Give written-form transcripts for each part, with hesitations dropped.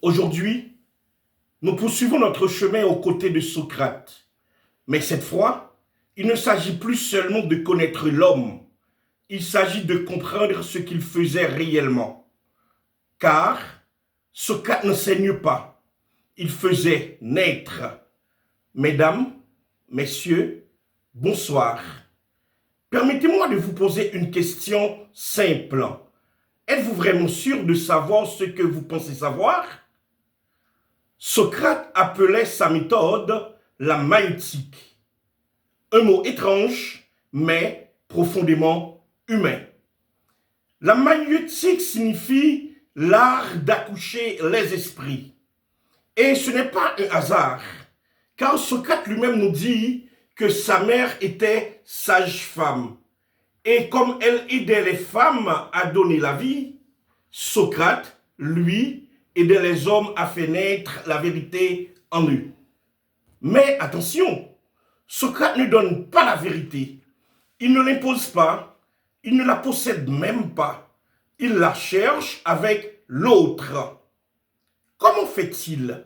Aujourd'hui, nous poursuivons notre chemin aux côtés de Socrate. Mais cette fois, il ne s'agit plus seulement de connaître l'homme, il s'agit de comprendre ce qu'il faisait réellement. Car Socrate n'enseigne pas, il faisait naître. Mesdames, messieurs, bonsoir. Permettez-moi de vous poser une question simple. Êtes-vous vraiment sûr de savoir ce que vous pensez savoir? Socrate appelait sa méthode la maïeutique. Un mot étrange, mais profondément humain. La maïeutique signifie l'art d'accoucher les esprits. Et ce n'est pas un hasard, car Socrate lui-même nous dit que sa mère était sage-femme. Et comme elle aidait les femmes à donner la vie, Socrate, lui, aidait les hommes à faire naître la vérité en eux. Mais attention, Socrate ne donne pas la vérité. Il ne l'impose pas, il ne la possède même pas. Il la cherche avec l'autre. Comment fait-il?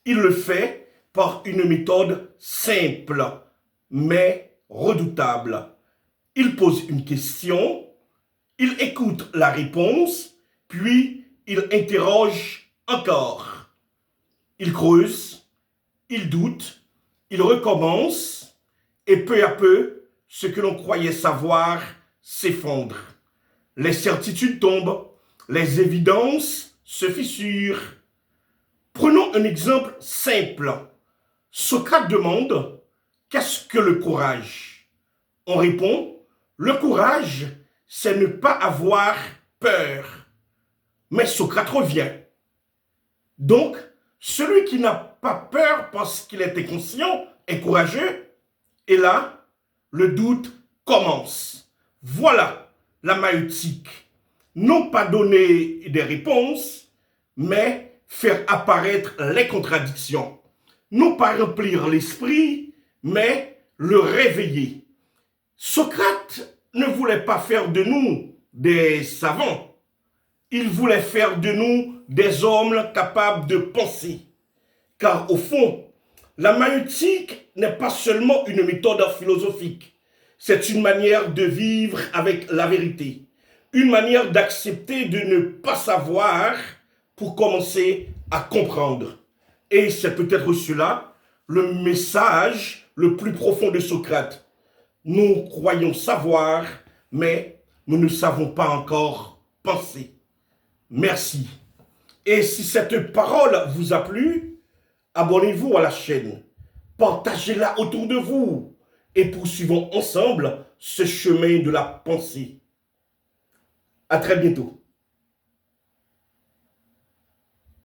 Il le fait par une méthode simple, mais redoutable. Il pose une question, il écoute la réponse, puis il interroge encore. Il creuse, il doute, il recommence, et peu à peu, ce que l'on croyait savoir s'effondre. Les certitudes tombent, les évidences se fissurent. Prenons un exemple simple. Socrate demande « Qu'est-ce que le courage ?» On répond « Le courage, c'est ne pas avoir peur. » Mais Socrate revient. Donc, celui qui n'a pas peur parce qu'il était conscient est courageux. Et là, le doute commence. Voilà la maïeutique. Non pas donner des réponses, mais faire apparaître les contradictions. Non pas remplir l'esprit, mais le réveiller. Socrate ne voulait pas faire de nous des savants. Il voulait faire de nous des hommes capables de penser. Car au fond, la maïeutique n'est pas seulement une méthode philosophique. C'est une manière de vivre avec la vérité. Une manière d'accepter de ne pas savoir pour commencer à comprendre. Et c'est peut-être cela le message le plus profond de Socrate. Nous croyons savoir, mais nous ne savons pas encore penser. Merci. Et si cette parole vous a plu, abonnez-vous à la chaîne, partagez-la autour de vous et poursuivons ensemble ce chemin de la pensée. À très bientôt.